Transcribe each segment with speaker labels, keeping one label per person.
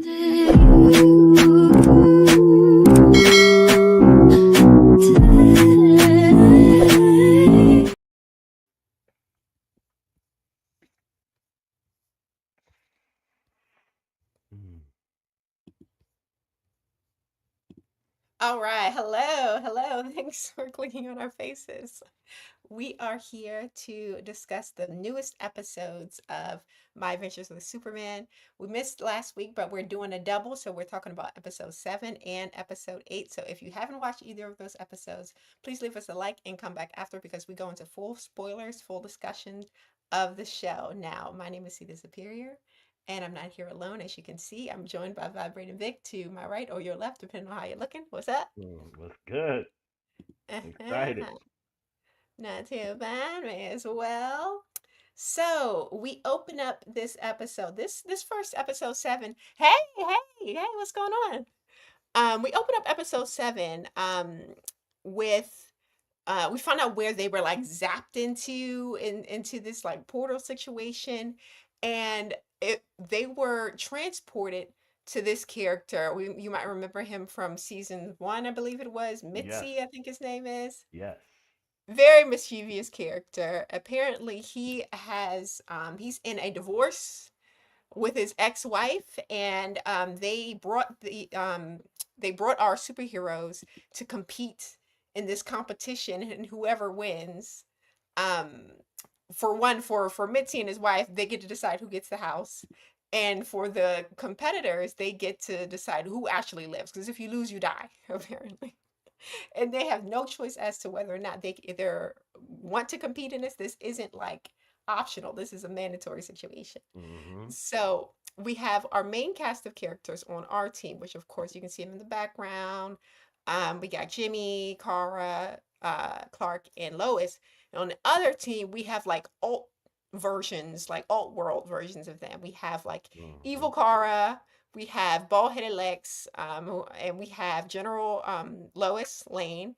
Speaker 1: Mm.
Speaker 2: All right. Hello. Hello. Thanks for clicking on our faces. We are here to discuss the newest episodes of My Adventures with Superman. We missed last week, but we're doing a double. So we're talking about episode 7 and episode 8. So if you haven't watched either of those episodes, please leave us a like and come back after because we go into full spoilers, full discussion of the show. Now, my name is Cedar Superior. And I'm not here alone. As you can see, I'm joined by Vibrating Vic to my right or your left, depending on how you're looking. What's up?
Speaker 1: What's good? Excited.
Speaker 2: Not too bad as well. So we open up this episode, this first episode 7. Hey, what's going on? We open up episode 7 with we found out where they were like zapped into this like portal situation, and they were transported to this character. You might remember him from season 1, I believe it was.
Speaker 1: Yes.
Speaker 2: Mitzi, I think his name is.
Speaker 1: Yes.
Speaker 2: Very mischievous character. Apparently, he's in a divorce with his ex-wife, and they brought our superheroes to compete in this competition, and whoever wins, um, for Mitzi and his wife, they get to decide who gets the house. And for the competitors, they get to decide who actually lives. Because if you lose, you die, apparently. And they have no choice as to whether or not they either want to compete in this. This isn't like optional. This is a mandatory situation.
Speaker 1: Mm-hmm.
Speaker 2: So we have our main cast of characters on our team, which of course you can see them in the background. We got Jimmy, Kara, Clark, and Lois. And on the other team, we have like alt versions, like alt world versions of them. We have like
Speaker 1: Mm-hmm.
Speaker 2: Evil Kara, we have Bald Headed Lex, and we have General Lois Lane,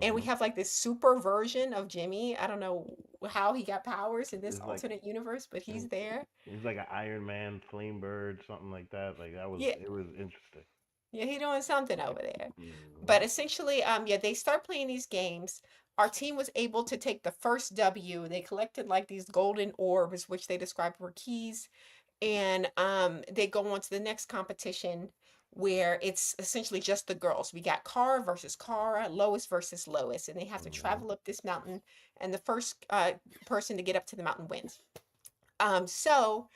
Speaker 2: and we
Speaker 1: Mm-hmm.
Speaker 2: have like this super version of Jimmy. I don't know how he got powers in this
Speaker 1: It's like
Speaker 2: alternate universe, but he's there.
Speaker 1: he's like an Iron Man, Flame Bird, something like that. Like that was
Speaker 2: Yeah,
Speaker 1: it was interesting.
Speaker 2: yeah, he doing something over there.
Speaker 1: Mm-hmm.
Speaker 2: But essentially, yeah, they start playing these games. Our team was able to take the first W. They collected like these golden orbs, which they described were keys, and they go on to the next competition where it's essentially just the girls. We got Kara versus Kara, Lois versus Lois, and they have to
Speaker 1: Mm-hmm.
Speaker 2: travel up this mountain, and the first person to get up to the mountain wins. So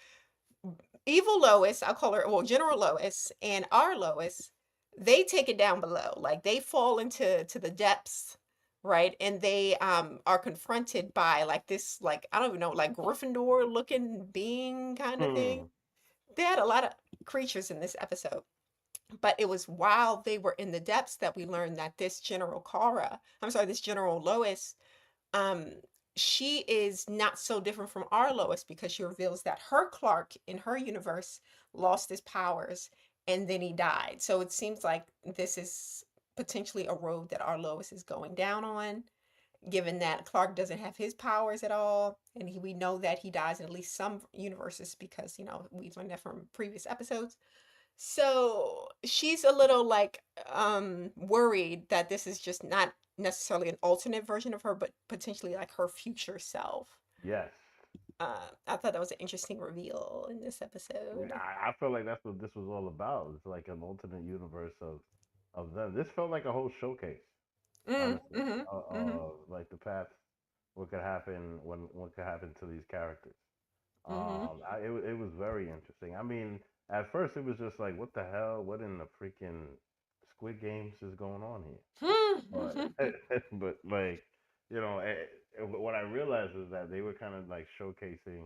Speaker 2: Evil Lois, I'll call her, well, General Lois and our Lois, they take it down below. Like they fall into the depths, right? And they are confronted by like this, like, I don't even know, like Gryffindor looking being kind of thing.
Speaker 1: Hmm.
Speaker 2: They had a lot of creatures in this episode. But it was while they were in the depths that we learned that this General Kara, I'm sorry, this General Lois, um, she is not so different from our Lois because she reveals that her Clark in her universe lost his powers and then he died. So it seems like this is potentially a road that our Lois is going down on, given that Clark doesn't have his powers at all. And we know that he dies in at least some universes because, we learned that from previous episodes. So she's a little like worried that this is just not necessarily an alternate version of her, but potentially like her future self.
Speaker 1: Yes.
Speaker 2: I thought that was an interesting reveal in this
Speaker 1: Yeah,
Speaker 2: episode.
Speaker 1: I feel like that's what this was all about. It's like an alternate universe of them. This felt like a whole showcase, honestly.
Speaker 2: Mm-hmm. Mm-hmm.
Speaker 1: Like the path, what could happen when what could happen to these characters.
Speaker 2: Mm-hmm.
Speaker 1: It was very interesting. I mean, at first it was just like, what the hell? What in the freaking Squid Games is going on here?
Speaker 2: Hmm.
Speaker 1: But but like, what I realized is that they were kind of like showcasing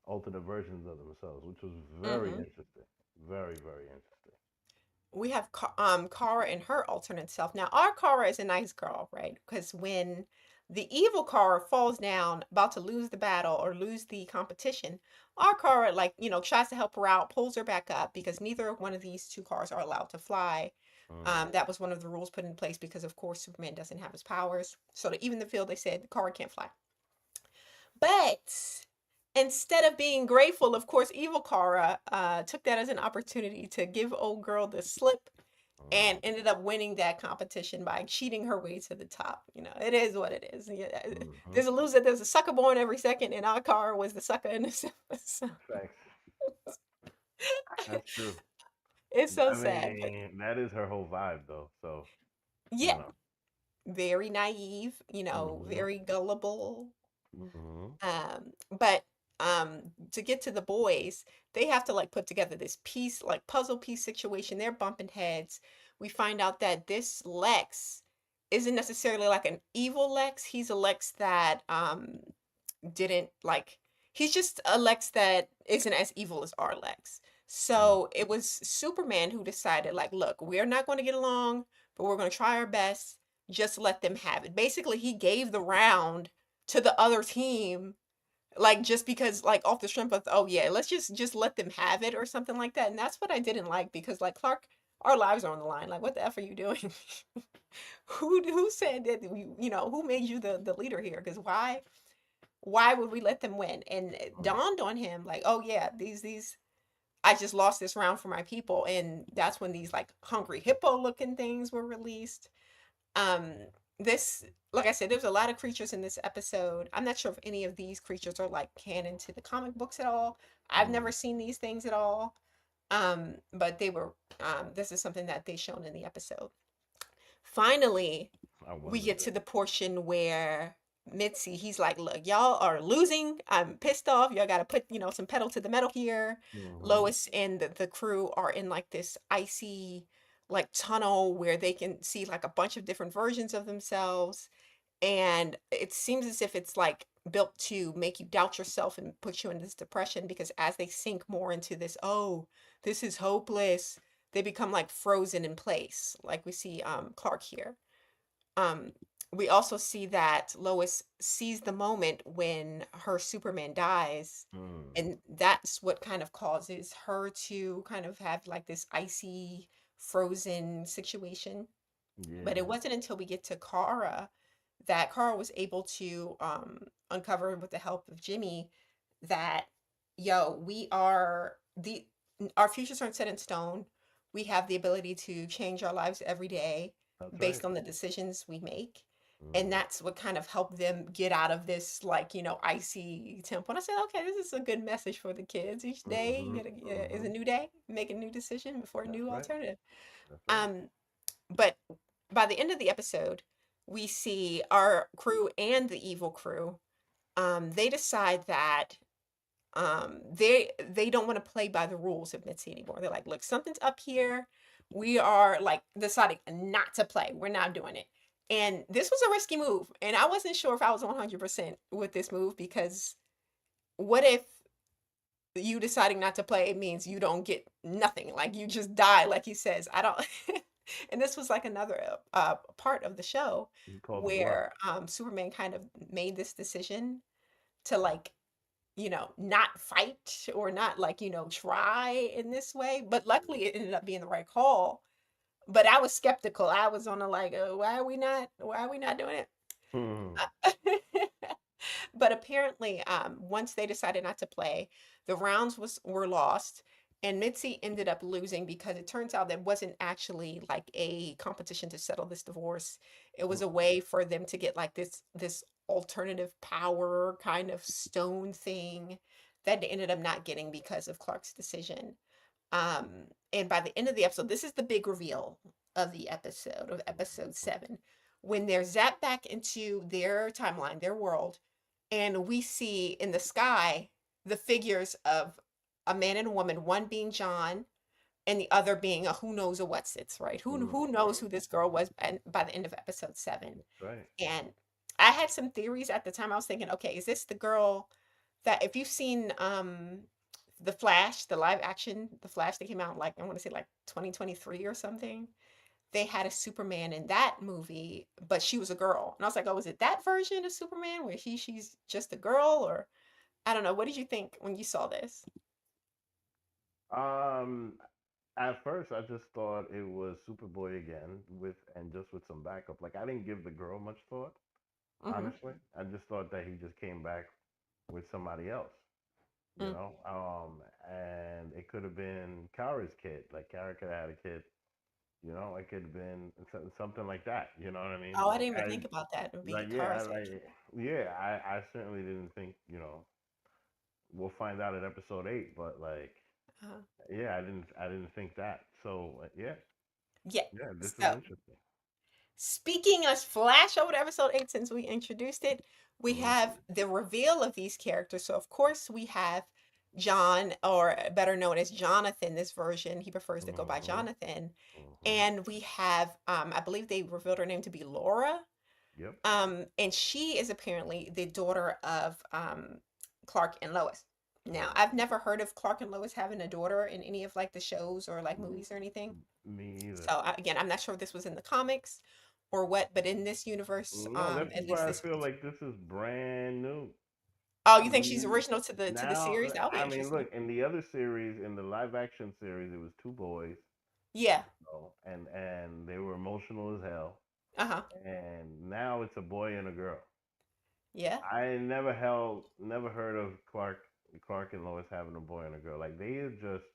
Speaker 1: alternate versions of themselves, which was very
Speaker 2: Mm-hmm.
Speaker 1: interesting. Very very interesting.
Speaker 2: We have Kara and her alternate self. Now our Kara is a nice girl, right? Because when the evil Kara falls down, about to lose the battle or lose the competition, our Kara, like, tries to help her out, pulls her back up because neither one of these two cars are allowed to fly.
Speaker 1: Mm.
Speaker 2: That was one of the rules put in place because, of course, Superman doesn't have his powers. So to even the field, they said the Kara can't fly. But instead of being grateful, of course, evil Kara took that as an opportunity to give old girl the slip and
Speaker 1: Mm,
Speaker 2: ended up winning that competition by cheating her way to the top. You know, it is what it is. Yeah,
Speaker 1: mhm.
Speaker 2: there's a loser, there's a sucker born every second, and our Kara was the sucker in this episode.
Speaker 1: Facts. That's true.
Speaker 2: It's so
Speaker 1: I
Speaker 2: sad, but
Speaker 1: mean, that is her whole vibe, though. So you
Speaker 2: yeah,
Speaker 1: know.
Speaker 2: very naive,
Speaker 1: Mhm.
Speaker 2: very gullible.
Speaker 1: Mhm.
Speaker 2: But to get to the boys, they have to like put together this piece, like puzzle piece situation. They're bumping heads. We find out that this Lex isn't necessarily like an evil Lex. He's a Lex that didn't like he's just a Lex that isn't as evil as our Lex.
Speaker 1: Mm.
Speaker 2: So it was Superman who decided, like, look, we're not going to get along, but we're going to try our best. Just let them have it. Basically, he gave the round to the other team, like just because, like, off the strength of, oh yeah, let's just let them have it or something like that. And that's what I didn't like because, like, Clark, our lives are on the line. Like, what the f are you doing? Who said that? Who made you the leader here? Because why would we let them win? And it
Speaker 1: Mm.
Speaker 2: dawned on him like, oh yeah, these I just lost this round for my people. And that's when these like hungry hippo looking things were released. Um this like I said, there's a lot of creatures in this episode. I'm not sure if any of these creatures are like canon to the comic books at all. I've never
Speaker 1: Mm.
Speaker 2: seen these things at all. But they were this is something that they shown in the episode. Finally,
Speaker 1: I
Speaker 2: we
Speaker 1: wondered
Speaker 2: get to
Speaker 1: that.
Speaker 2: the portion where Mitzi, he's like, look, y'all are losing. I'm pissed off. Y'all got to put, some pedal to the metal here.
Speaker 1: Mhm.
Speaker 2: Lois and the crew are in like this icy, like tunnel where they can see like a bunch of different versions of themselves. And it seems as if it's like built to make you doubt yourself and put you in this depression because as they sink more into this, oh, this is hopeless, they become like frozen in place, like we see Clark here. Um, we also see that Lois sees the moment when her Superman dies,
Speaker 1: Mm.
Speaker 2: and that's what kind of causes her to kind of have like this icy, frozen situation. But it
Speaker 1: Yeah.
Speaker 2: wasn't until we get to Kara that Kara was able to uncover with the help of Jimmy that, yo, our futures aren't set in stone. We have the ability to change our lives every day
Speaker 1: That's right.
Speaker 2: based on the decisions we make. And
Speaker 1: Mhm.
Speaker 2: that's what kind of helped them get out of this, like, icy temple. And I said, okay, this is a good message for the kids. Each day
Speaker 1: Mhm.
Speaker 2: is a
Speaker 1: Mhm.
Speaker 2: new day. Make a new decision before a
Speaker 1: That's
Speaker 2: new
Speaker 1: right.
Speaker 2: alternative.
Speaker 1: That's right.
Speaker 2: Um, but by the end of the episode, we see our crew and the evil crew. They decide that they don't want to play by the rules of Mitzi anymore. They're like, look, something's up here. We are like deciding not to play. We're not doing it. And this was a risky move. And I wasn't sure if I was 100% with this move because what if you deciding not to play means you don't get nothing, like you just die, like he says. I don't. And this was like another part of the show
Speaker 1: He called the bluff.
Speaker 2: where Superman kind of made this decision to like not fight or not like try in this way, but luckily it ended up being the right call. But I was skeptical. I was on a like, why are we not doing it?
Speaker 1: Mhm.
Speaker 2: Uh, But apparently, once they decided not to play, the rounds were lost, and Mitzi ended up losing because it turns out that wasn't actually like a competition to settle this divorce. It was a way for them to get like this alternative power kind of stone thing that they ended up not getting because of Clark's decision. And by the end of the episode, this is the big reveal of episode 7, when they're zapped back into their timeline, their world, and we see in the sky the figures of a man and a woman, one being John and the other being a who knows a what's its, right? Who
Speaker 1: Mhm.
Speaker 2: knows who this girl was by the end of episode 7.
Speaker 1: That's right.
Speaker 2: And I had some theories at the time. I was thinking, okay, is this the girl that if you've seen the Flash, the live action, the Flash that came out like I want to say like 2023 or something, they had a Superman in that movie, but she was a girl. And I was like, oh, is it that version of Superman where she's just a girl? Or I don't know. What did you think when you saw this?
Speaker 1: Um, at first, I just thought it was Superboy again with and just with some backup. Like I didn't give the girl much thought,
Speaker 2: Hmm.
Speaker 1: honestly. I just thought that he just came back with somebody else. you
Speaker 2: Mm.
Speaker 1: know. And it could have been Kara's kid. Like Kara could have had a kid, you know. It could have been something like that. You know what I mean?
Speaker 2: Oh, I didn't even think about that. It would be Kara's age.
Speaker 1: Yeah, I certainly didn't think, you know, we'll find out at episode 8, but like,
Speaker 2: Uh,
Speaker 1: yeah, I didn't think that. So yeah,
Speaker 2: yeah.
Speaker 1: yeah, this is
Speaker 2: So
Speaker 1: interesting.
Speaker 2: speaking of flash over to episode 8, since we introduced it, we
Speaker 1: Hmm.
Speaker 2: have the reveal of these characters. So of course we have John, or better known as Jonathan, this version. He prefers to go by
Speaker 1: Hmm.
Speaker 2: Jonathan.
Speaker 1: Hmm.
Speaker 2: And we have, I believe they revealed her name to be Laura.
Speaker 1: Yep.
Speaker 2: And she is apparently the daughter of Clark and Lois. Now, I've
Speaker 1: Hmm.
Speaker 2: never heard of Clark and Lois having a daughter in any of like the shows or like movies or anything.
Speaker 1: Me either.
Speaker 2: So again, I'm not sure if this was in the comics or what, but in this universe,
Speaker 1: No, this is
Speaker 2: at least
Speaker 1: why I
Speaker 2: this.
Speaker 1: feel like this is brand new.
Speaker 2: Oh, you think she's
Speaker 1: Mm,
Speaker 2: original to the
Speaker 1: Now,
Speaker 2: series? That'll be
Speaker 1: I mean,
Speaker 2: interesting.
Speaker 1: look, in the other series, in the live action series, it was two boys,
Speaker 2: Yeah.
Speaker 1: and they were emotional as hell.
Speaker 2: Uh-huh.
Speaker 1: And now it's a boy and a girl.
Speaker 2: Yeah.
Speaker 1: I never heard of Clark and Lois having a boy and a girl. Like they are just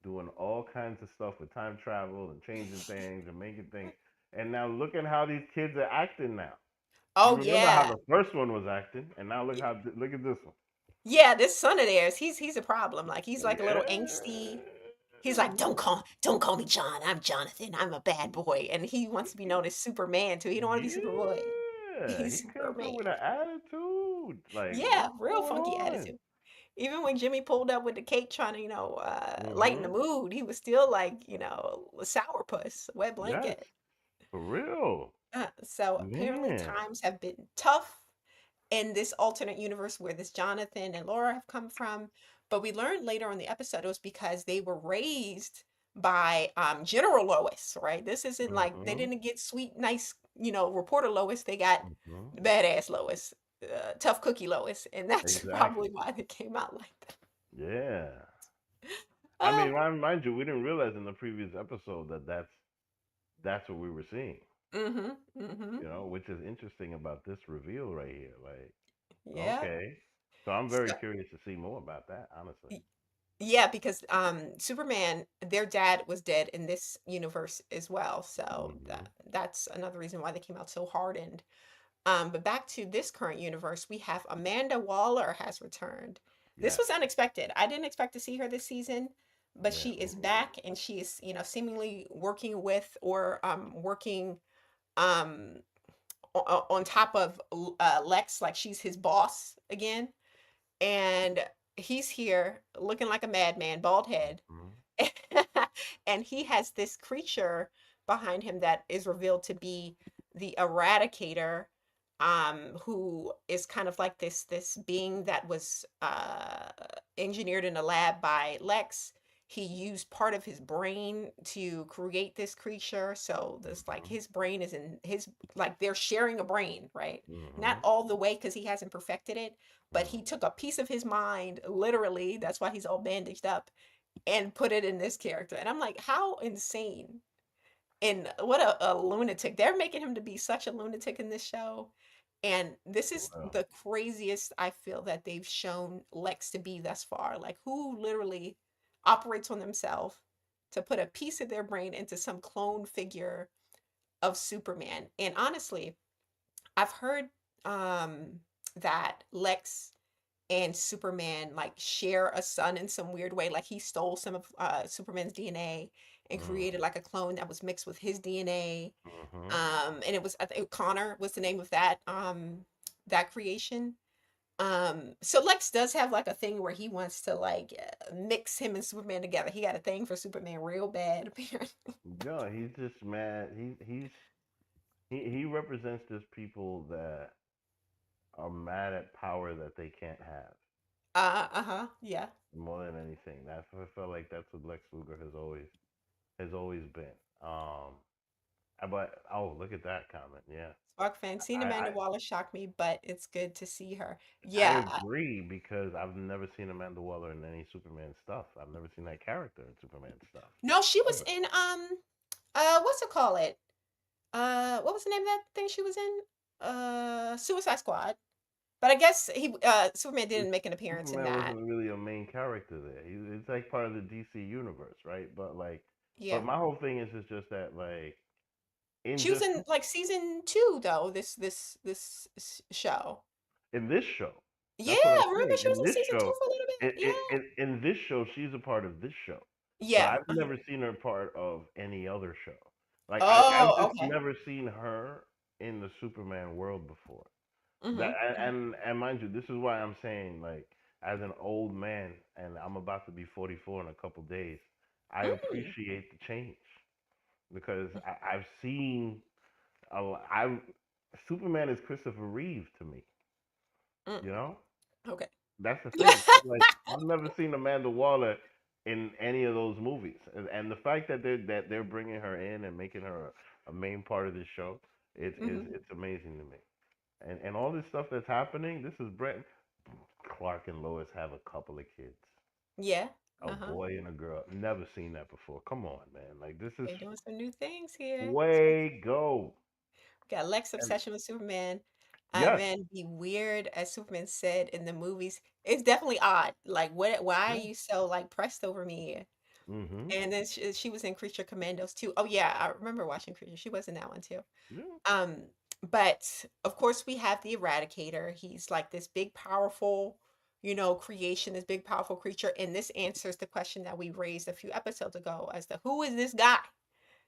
Speaker 1: doing all kinds of stuff with time travel and changing things and making things. And now look at how these kids are acting now. You
Speaker 2: Oh
Speaker 1: remember how
Speaker 2: yeah.
Speaker 1: the first one was acting, and now look at this one.
Speaker 2: Yeah, this son of theirs, he's a problem. Like he's like a little
Speaker 1: Yeah.
Speaker 2: angsty. He's like, don't call me John. I'm Jonathan. I'm a bad boy. And he wants to be known as Superman too. He don't want to be Superboy.
Speaker 1: Yeah, he
Speaker 2: He's
Speaker 1: comes up
Speaker 2: Superman.
Speaker 1: with an attitude. Like,
Speaker 2: Yeah,
Speaker 1: what's
Speaker 2: real
Speaker 1: going
Speaker 2: funky
Speaker 1: on?
Speaker 2: attitude. Even when Jimmy pulled up with the cake trying to, lighten the
Speaker 1: Mm-hmm.
Speaker 2: mood, he was still like, a sourpuss, wet
Speaker 1: Yes,
Speaker 2: blanket.
Speaker 1: for real.
Speaker 2: So apparently
Speaker 1: Man.
Speaker 2: times have been tough in this alternate universe where this Jonathan and Laura have come from. But we learned later on the episode it was because they were raised by General Lois, right? This isn't like they
Speaker 1: Mm-hmm.
Speaker 2: didn't get sweet, nice, reporter Lois. They got
Speaker 1: Mm-hmm.
Speaker 2: badass Lois, tough cookie Lois, and that's
Speaker 1: Exactly.
Speaker 2: probably why they came out like that.
Speaker 1: Yeah. I
Speaker 2: Uh,
Speaker 1: mean, mind you, we didn't realize in the previous episode that that's what we were seeing.
Speaker 2: mhm, mhm.
Speaker 1: You know, which is interesting about this reveal right here. Like,
Speaker 2: Yeah.
Speaker 1: okay. So I'm very
Speaker 2: So,
Speaker 1: curious to see more about that, honestly.
Speaker 2: y- yeah, because Superman, their dad was dead in this universe as well. So
Speaker 1: Mm-hmm.
Speaker 2: that's another reason why they came out so hardened. But back to this current universe, we have Amanda Waller has returned. This
Speaker 1: Yes.
Speaker 2: was unexpected. I didn't expect to see her this season, but
Speaker 1: Yeah.
Speaker 2: she is
Speaker 1: Me neither.
Speaker 2: back and she is, seemingly working with or working um on top of Lex, like she's his boss again. And he's here looking like a madman, bald head.
Speaker 1: Mm-hmm.
Speaker 2: And he has this creature behind him that is revealed to be the Eradicator, who is kind of like this being that was engineered in a lab by Lex. He used part of his brain to create this creature, so this like
Speaker 1: Mm-hmm.
Speaker 2: his brain is in his, like they're sharing a brain, right? Not
Speaker 1: Mm-hmm.
Speaker 2: all the way because he hasn't perfected it, but he
Speaker 1: Mm-hmm.
Speaker 2: took a piece of his mind, literally, that's why he's all bandaged up, and put it in this character. And I'm like, how insane and what a lunatic. They're making him to be such a lunatic in this show. And this is
Speaker 1: Well,
Speaker 2: the craziest I feel that they've shown Lex to be thus far. Like, who literally operates on themselves to put a piece of their brain into some clone figure of Superman. And honestly, I've heard that Lex and Superman like share a son in some weird way. Like he stole some of Superman's DNA and created
Speaker 1: mm-hmm.
Speaker 2: like a clone that was mixed with his DNA.
Speaker 1: Mm-hmm.
Speaker 2: And it was, I think Connor was the name of that that creation. So Lex does have like a thing where he wants to like mix him and Superman together. He got a thing for Superman real bad apparently.
Speaker 1: No, he's just mad. He represents just people that are mad at power that they can't have
Speaker 2: Uh-huh. Yeah.
Speaker 1: more than anything. That's what I felt like. That's what Lex Luger has always been. But oh, look at that comment. Yeah,
Speaker 2: Spark fan. Seeing
Speaker 1: I
Speaker 2: Amanda
Speaker 1: I,
Speaker 2: Waller shocked me, but it's good to see her.
Speaker 1: I
Speaker 2: Yeah.
Speaker 1: agree because I've never seen Amanda Waller in any Superman stuff. I've never seen that character in Superman stuff
Speaker 2: No, she was
Speaker 1: ever.
Speaker 2: in what's it call it? What was the name of that thing she was in? Suicide Squad. But I guess Superman
Speaker 1: It's,
Speaker 2: didn't make an appearance in
Speaker 1: Superman
Speaker 2: that.
Speaker 1: wasn't really a main character there. It's like part of the DC universe, right? But
Speaker 2: Yeah.
Speaker 1: my whole thing is just that like in
Speaker 2: She was
Speaker 1: just
Speaker 2: in like season 2 though, show.
Speaker 1: in this show,
Speaker 2: Yeah,
Speaker 1: that's what I'm
Speaker 2: remember
Speaker 1: saying.
Speaker 2: she was
Speaker 1: In
Speaker 2: in
Speaker 1: this
Speaker 2: season 2
Speaker 1: show,
Speaker 2: for a little bit? Yeah.
Speaker 1: in this show, she's a part of this show. But
Speaker 2: Yeah.
Speaker 1: I've never seen her part of any other show. Like I've
Speaker 2: Oh,
Speaker 1: just
Speaker 2: okay.
Speaker 1: never seen her in the Superman world before. That
Speaker 2: Mhm. Mhm.
Speaker 1: and mind you, this is why I'm saying like as an old man and I'm about to be 44 in a couple days, I
Speaker 2: Mm.
Speaker 1: appreciate the change because I've seen I Superman is Christopher Reeve to me.
Speaker 2: Mm.
Speaker 1: You know,
Speaker 2: Okay.
Speaker 1: that's the thing. Like I've never seen Amanda Waller in any of those movies, and the fact that they're bringing her in and making her a main part of this show,
Speaker 2: Mhm.
Speaker 1: it's amazing to me. And all this stuff that's happening, this is Brett Clark and Lois have a couple of kids,
Speaker 2: Yeah.
Speaker 1: a
Speaker 2: Uh-huh.
Speaker 1: boy and a girl. Never seen that before. Come on, man. Like this is
Speaker 2: They're doing some new things here.
Speaker 1: way go.
Speaker 2: Got Lex
Speaker 1: And
Speaker 2: obsession with Superman. And
Speaker 1: yes,
Speaker 2: then the weird, as Superman said in the movies, it's definitely odd. Like, what? Why are
Speaker 1: yeah.
Speaker 2: you so like pressed over me?
Speaker 1: Mhm.
Speaker 2: And then she was in Creature Commandos too. Oh yeah, I remember watching Creature. She was in that one too.
Speaker 1: Yeah.
Speaker 2: Um, but of course we have the Eradicator. He's like this big, powerful, creation, this big, powerful creature. And this answers the question that we raised a few episodes ago as to who is this guy?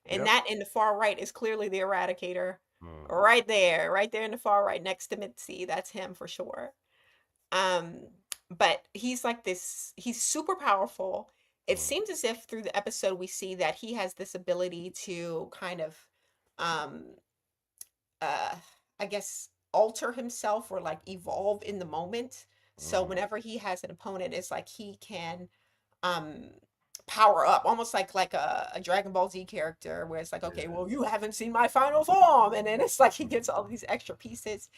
Speaker 2: And
Speaker 1: Yep.
Speaker 2: that in the far right is clearly the Eradicator.
Speaker 1: Mhm.
Speaker 2: Right there in the far right next to Mitzi. That's him for sure. Um, but he's like this, he's super powerful. It
Speaker 1: Mhm.
Speaker 2: seems as if through the episode we see that he has this ability to kind of um uh I guess alter himself or like evolve in the moment. So
Speaker 1: Mhm.
Speaker 2: whenever he has an opponent, it's like he can um power up almost like a Dragon Ball Z character where it's like, okay,
Speaker 1: Yeah.
Speaker 2: well, you haven't seen my final form, and then it's like he gets all
Speaker 1: Mhm.
Speaker 2: these extra pieces.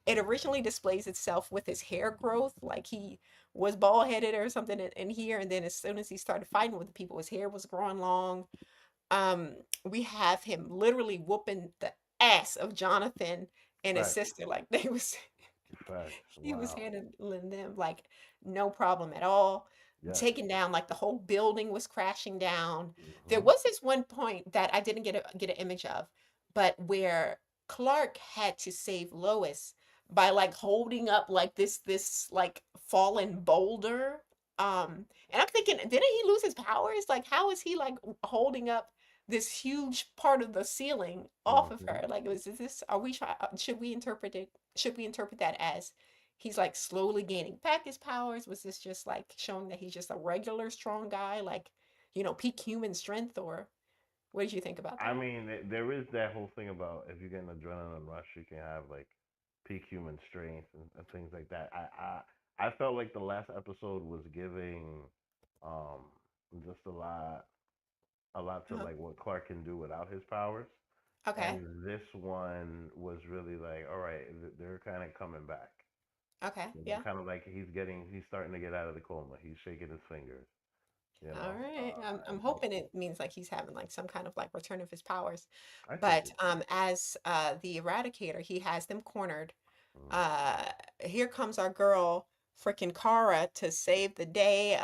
Speaker 2: It originally displays itself with his hair growth, like he was bald headed or something in here, and then as soon as he started fighting with the people, his hair was growing long. um we have him literally whooping the ass of Jonathan and his
Speaker 1: Facts.
Speaker 2: sister, like they was
Speaker 1: Facts.
Speaker 2: he was
Speaker 1: Wow.
Speaker 2: handling them like no problem at all.
Speaker 1: Yes.
Speaker 2: Taking down, like the whole building was crashing down. There
Speaker 1: Mhm.
Speaker 2: was this one point that I didn't get an image of, but where Clark had to save Lois by like holding up like this like fallen boulder. And I'm thinking, didn't he lose his powers? Like, how is he like holding up this huge part of the ceiling off of
Speaker 1: Mhm.
Speaker 2: her? Like, is this? Are we try? Should we interpret it? Should we interpret that as he's like slowly gaining back his powers? Was this just like showing that he's just a regular strong guy, like, peak human strength? Or what did you think about
Speaker 1: I
Speaker 2: that?
Speaker 1: mean, there is that whole thing about if you get an adrenaline rush, you can have like peak human strength and things like that. I felt like the last episode was giving um just a lot to
Speaker 2: Uh-huh.
Speaker 1: like what Clark can do without his powers.
Speaker 2: Okay.
Speaker 1: And this one was really like, all right, they're kind of coming back.
Speaker 2: Okay.
Speaker 1: You know,
Speaker 2: Yeah.
Speaker 1: kind of like he's starting to get out of the coma. He's shaking his fingers. You
Speaker 2: All
Speaker 1: know,
Speaker 2: right. I'm
Speaker 1: and
Speaker 2: hoping it means like he's having like some kind of like return of his powers.
Speaker 1: I think
Speaker 2: But as the Eradicator, he has them cornered.
Speaker 1: mm,
Speaker 2: uh Here comes our girl freaking Kara to save the day.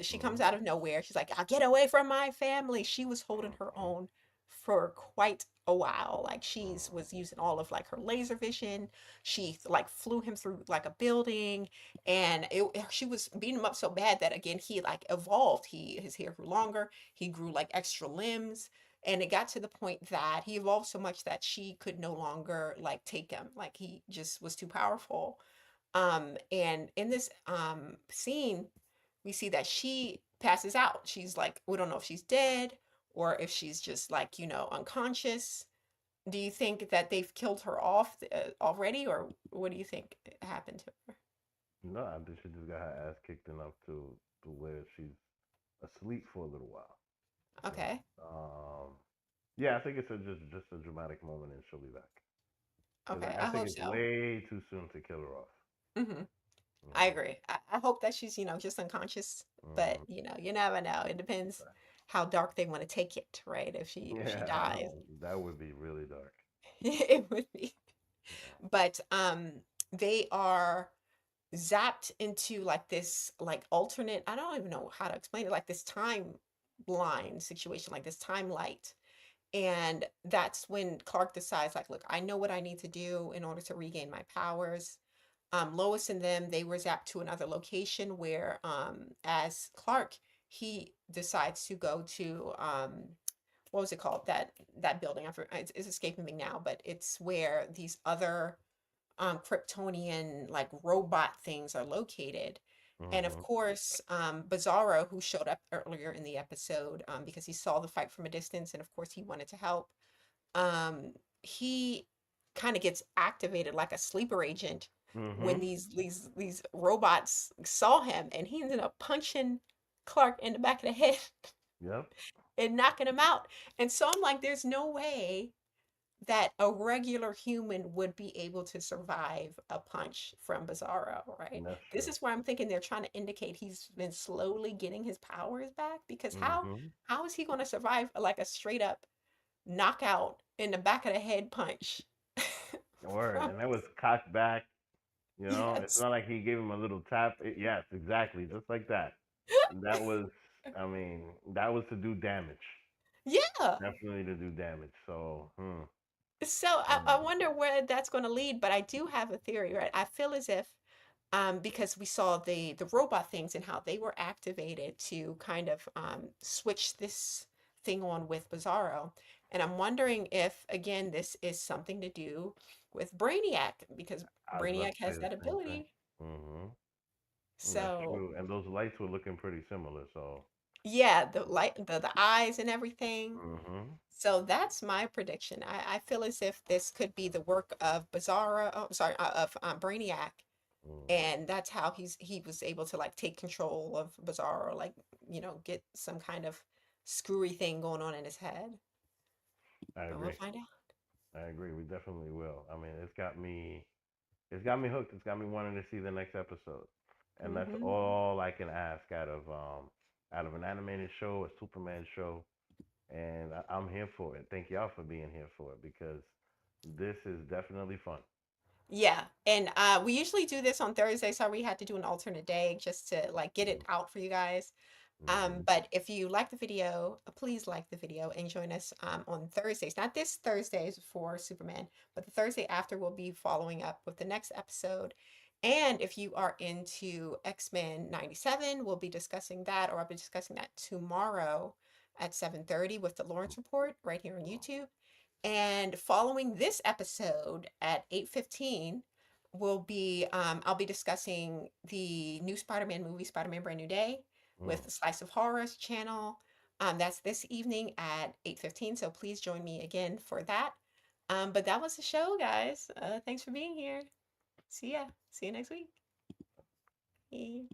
Speaker 2: She comes
Speaker 1: mhm,
Speaker 2: out of nowhere. She's like, I'll get away from my family. She was holding her
Speaker 1: mhm,
Speaker 2: own for quite a while. Like she's
Speaker 1: mhm,
Speaker 2: was using all of like her laser vision. She like flew him through like a building, and she was beating him up so bad that again he like evolved. His hair grew longer, he grew like extra limbs, and it got to the point that he evolved so much that she could no longer like take him, like he just was too powerful. And in this scene we see that she passes out. She's like, we don't know if she's dead or if she's just like, unconscious. Do you think that they've killed her off already, or what do you think happened to her?
Speaker 1: no, I think she just got her ass kicked enough to where she's asleep for a little while. You know.
Speaker 2: Okay.
Speaker 1: Yeah, I think it's just a dramatic moment and she'll be back. Because
Speaker 2: Okay,
Speaker 1: I
Speaker 2: I
Speaker 1: think
Speaker 2: hope
Speaker 1: it's
Speaker 2: so.
Speaker 1: way too soon to kill her off.
Speaker 2: Hmm.
Speaker 1: You
Speaker 2: I
Speaker 1: know.
Speaker 2: agree. I hope that she's, just unconscious, but
Speaker 1: Hmm.
Speaker 2: you never know. It depends how dark they want to take it, right? If she
Speaker 1: Yeah, I
Speaker 2: dies,
Speaker 1: know that would be really dark.
Speaker 2: it would be.
Speaker 1: Yeah.
Speaker 2: But they are. zapped into like this like alternate, I don't even know how to explain it, like this timeline situation, like this time light. And that's when Clark decides, like, look, I know what I need to do in order to regain my powers. Lois and them, they were zapped to another location where, as Clark, he decides to go to, what was it called? That building. It's escaping me now, but it's where these other Kryptonian like robot things are located. And of
Speaker 1: Mm-hmm.
Speaker 2: course, Bizarro, who showed up earlier in the episode, because he saw the fight from a distance, and of course he wanted to help. Um, he kind of gets activated like a sleeper agent when
Speaker 1: Mm-hmm.
Speaker 2: these robots saw him, and he ended up punching Clark in the back of the head
Speaker 1: Yep.
Speaker 2: and knocking him out. And so I'm like, there's no way that a regular human would be able to survive a punch from Bizarro, right?
Speaker 1: That's
Speaker 2: This
Speaker 1: true.
Speaker 2: is where I'm thinking they're trying to indicate he's been slowly getting his powers back, because
Speaker 1: Mm-hmm.
Speaker 2: how is he going to survive like a straight up knockout in the back of the head punch
Speaker 1: Word.
Speaker 2: from
Speaker 1: And that was cocked back. You know, it's
Speaker 2: yes.
Speaker 1: not like he gave him a little tap. Yes, exactly, just like that. That was, I mean, that was to do damage.
Speaker 2: Yeah.
Speaker 1: Definitely to do damage. So,
Speaker 2: So I
Speaker 1: um,
Speaker 2: wonder where that's going to lead, but I do have a theory, right? I feel as if because we saw the robot things and how they were activated to kind of switch this thing on with Bizarro. And I'm wondering if, again, this is something to do with Brainiac, because
Speaker 1: I was about
Speaker 2: Brainiac
Speaker 1: to say
Speaker 2: has
Speaker 1: the
Speaker 2: that
Speaker 1: same thing.
Speaker 2: ability.
Speaker 1: That's
Speaker 2: So,
Speaker 1: true. And those lights were looking pretty similar. So,
Speaker 2: yeah, the light, the eyes and everything.
Speaker 1: hmm
Speaker 2: So that's my prediction. I feel as if this could be the work of Bizarro, oh, sorry, of Brainiac,
Speaker 1: hmm
Speaker 2: and that's how he was able to like take control of Bizarro, like get some kind of screwy thing going on in his head.
Speaker 1: I
Speaker 2: But we'll
Speaker 1: agree.
Speaker 2: find out.
Speaker 1: I agree. We definitely will. I mean, it's got me hooked. It's got me wanting to see the next episode, and that's
Speaker 2: Hmm.
Speaker 1: all I can ask out of an animated show, a Superman show, and I'm here for it. Thank y'all for being here for it because this is definitely fun.
Speaker 2: Yeah, and we usually do this on Thursday, so we had to do an alternate day just to like get it out for you guys.
Speaker 1: Mm-hmm.
Speaker 2: But if you like the video, please like the video and join us on Thursdays. Not this Thursdays for Superman, but the Thursday after we'll be following up with the next episode. And if you are into X-Men 97, we'll be discussing that, or I'll be discussing that tomorrow at 7:30 with the Lawrence Report right here on YouTube. And following this episode at 8:15 will be I'll be discussing the new Spider-Man movie, Spider-Man Brand New Day, with
Speaker 1: Mm.
Speaker 2: the Slice of Horrors channel. That's this evening at 8:15. So please join me again for that. But that was the show, guys. Thanks for being here. See ya. See you next week. Bye.